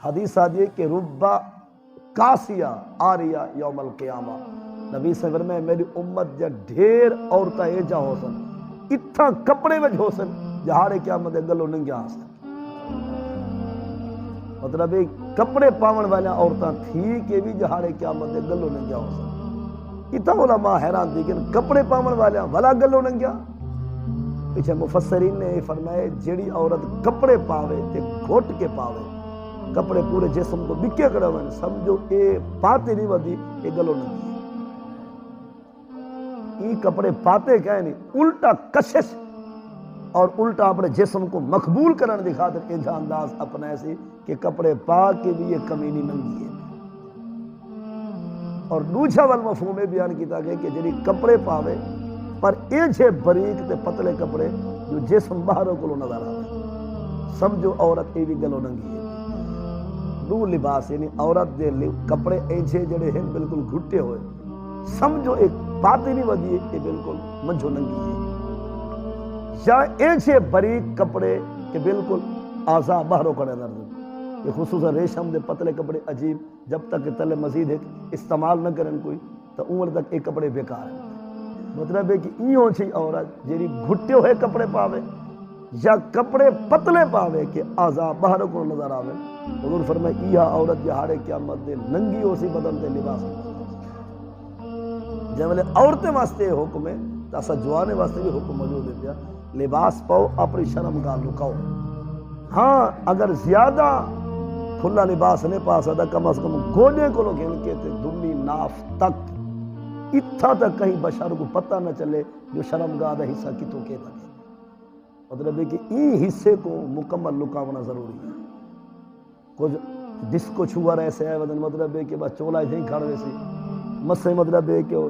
حدیث آدھی ہے کہ ربا کاسیہ آریہ یوم القیامہ، نبی سے فرمائے میری امت جا ڈھیر عورتیں ایجا ہو سن اتھا کپڑے وچ ہو سن جہاڑے قیامت گلو ننگیا ہو سن۔ مطلب کپڑے پاون والیاں عورتاں تھی کہ بھی جہاڑے قیامت گلو ننگیا ہو سن۔ اتھا علماء حیران تھی کہ کپڑے پاون والیاں ولا گلو ننگیا۔ پیچھے مفسرین نے فرمائے جیڑی عورت کپڑے پاوے تے گھٹ کے پاوے، کپڑے پورے جسم کو بکے کرے ہوئے سمجھو اے پاتے نہیں ودی اے گلو ننگی ہے۔ ای کپڑے پاتے کہے نہیں، الٹا کشش اور الٹا اپنے جسم کو مقبول کرنے دی خاطر انجا انداز اپنا ایسی کہ کپڑے پا کے بھی یہ کمینی ننگی ہے۔ اور دوسرا والمفہوم میں بیان کیتا گیا کہ جنہی کپڑے پاوے پر ایجھے بریک تے پتلے کپڑے جو جسم باہروں کو نظر آوے سمجھو عورت ای بھی گلو ننگی ہے۔ دو لباس یعنی عورت دے کپڑے ایجھے جڑے ہیں بالکل گھٹے ہوئے سمجھو ایک پاتی نہیں ودی ہے یہ بالکل منجھو ننگی ہے، یا ایجھے بریک کپڑے کہ بالکل آزا باہروں کا نظر دیں۔ یہ خصوصاً ریشم دے پتلے کپڑے عجیب جب تک کہ تلے مزید ایک استعمال نہ کریں کوئی تو عمر تک ایک کپڑے بیکار ہیں۔ مطلب ہے کہ ایوں چھی عورت جیری گھٹے ہوئے کپڑے پاوے یا کپڑے پتلے پاوے کہ آزا باہر کو نظر آوے، حضور فرمائے ایہا عورت جہاڑے قیامت دے ننگی ہو سی بدن دے لباس جب لے عورتیں واسطے حکم ہے تو اسا جوانے واسطے بھی حکم موجود ہے پیا لباس پاؤ اپنی شرم گاہ لکاؤ۔ ہاں اگر زیادہ کھلا لباس نہیں پا سکتا کم از کم گوڈے کو لوگ گھن کے تے دمی ناف تک اتھا تک کہیں بشر کو پتہ نہ چلے جو شرمگاہ دا حصہ کتوں کے لگے۔ مطلب ہے کہ این حصے کو مکمل لکاونا ضروری ہے۔ کچھ جس کو چھوار ایسے ہے مطلب ہے کہ بس چولا ہی کھڑوے سی مسئلہ مطلب ہے کہ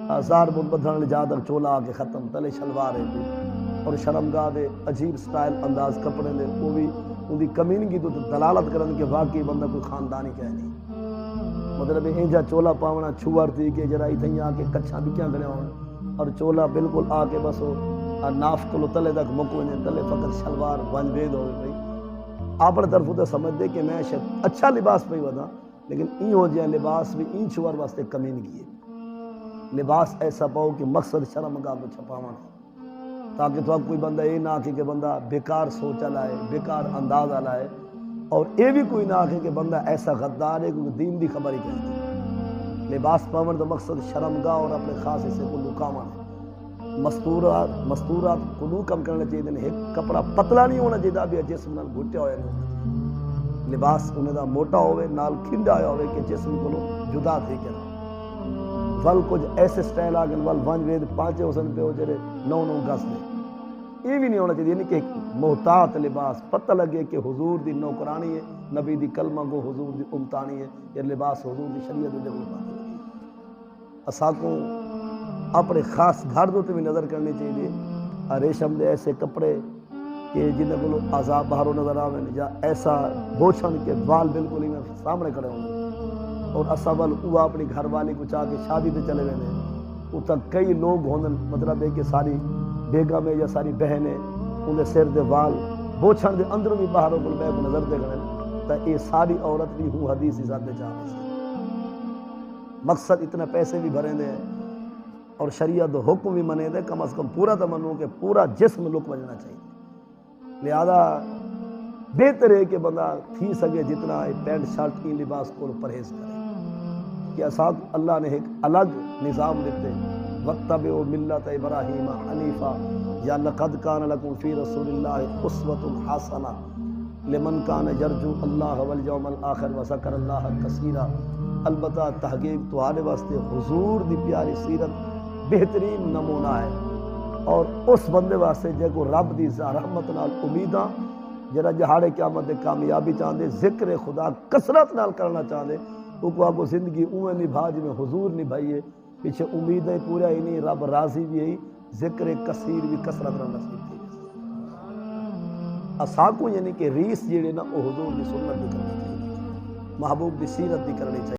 آزار بدھن لے جادر چولا آگے ختم تلے شلوار ہے اور شرمگاہ دے عجیب سٹائل انداز کپڑے دے وہ بھی ان دی کمینگی تو دلالت کرن کہ واقعی بندہ کوئی خاندانی کہہ نہیں۔ مطلب اینجا چولا پاونا چھوار تھی کہ جرا اتھیں آ کے کچھاں بھی کیا کرے ہوں اور چولا بالکل آ کے بس ہو ناف کلو تلے تک مکونے تلے فقط شلوار ونج بید ہوئے بھائی اپنے طرف تو سمجھ دے کہ میں شاید اچھا لباس پہ ودا لیکن این ہو جائے لباس بھی این چھوار واسطے کمینگی ہے۔ لباس ایسا پاؤ کہ مقصد شرمگاہ کو چھپاوانا تاکہ تو کوئی بندہ یہ نہ آکے کہ بندہ بیکار سوچا لائے بیکار اندازہ لائے اور یہ بھی کوئی نہ آکے کہ بندہ ایسا غدار ہے کہ دین دی خبر ہی کہتی۔ لباس پاون تو مقصد شرمگاہ اور اپنے خاص حصے کو لکاوانا ہے۔ مستورات کو کم کرنا چاہیے ایک کپڑا پتلا نہیں ہونا چاہیے بھی جسم نال گھٹیا ہوئے نہیں ہونا چاہیے۔ لباس انہیں دا موٹا ہوئے نال کھنڈا ہوئے کہ جسم کو جدا تھے کہنا ول کچھ ایسے سٹائل آگن ول ونج وید پانچے حسن پہ ہو جرے نو گز دے یہ بھی نہیں ہونا چاہیے یعنی کہ محتاط لباس پتہ لگے کہ حضور دی نوکرانی ہے نبی دی کلمہ کو حضور دی امتانی ہے یہ لباس حضور دی شریعت دی لباس اساکوں اپنے خاص گھر دوتے بھی نظر کرنی چاہیے۔ ریشم دے ایسے کپڑے کہ جنہیں کو عذاب باہروں نظر آویں یا ایسا بوچھن کے بال بالکل ہی میں سامنے کھڑے ہونے اور اسابل وہ اپنی گھر والی کو چاہ کے شادی تے چلے گئے وہ تک کئی لوگ ہونے مطلب ہے کہ ساری بیگم یا ساری بہنیں انہیں سر دے وال بوچھن دے اندروں بھی باہروں کو بے کو نظر دے گئے تا یہ ساری عورت بھی ہوں حدیث ہی ذات دے چاہتے سے مقصد اتنا پیسے بھی بھریں دے اور شریعت حکم بھی منے دے کم از کم پورا تو منو کہ پورا جسم لک بجنا چاہیے۔ لہذا بہتر ہے کہ بندہ تھی سکے جتنا پینٹ شرٹ کی لباس کو پرہیز کرے کہ اساق اللہ نے ایک الگ نظام دیتے وَاتَّبِعُوا مِلَّةَ إِبْرَاهِيمَ حَنِيفًا یا لَقَدْ كَانَ لَكُمْ فِي رَسُولِ اللَّهِ أُسْوَةٌ حَسَنَةٌ لِمَنْ كَانَ يَرْجُو اللَّهَ وَالْيَوْمَ الْآخِرَ وَذَكَرَ اللَّهَ كَثِيرًا۔ البتہ تحقیق تمہارے واسطے حضور دی پیاری سیرت بہترین نمونہ ہے اور اس بندے واسطے جے کو رب دی رحمت نال امیداں جڑا جہاڑے قیامت دے کامیابی چاہندے ذکر خدا کثرت نال کرنا چاہندے وہ کو آگو زندگی اوے نبھا جی میں حضور نبھائیے پیچھے امیدیں پورا ہی نہیں رب راضی بھی ہے ذکر کثیر بھی کثرت نال نصیب تھی اساکو یعنی کہ ریس جیڑے نا وہ حضور دی سنت دی کرنی چاہیے محبوب دی سیرت دی کرنی چاہیے۔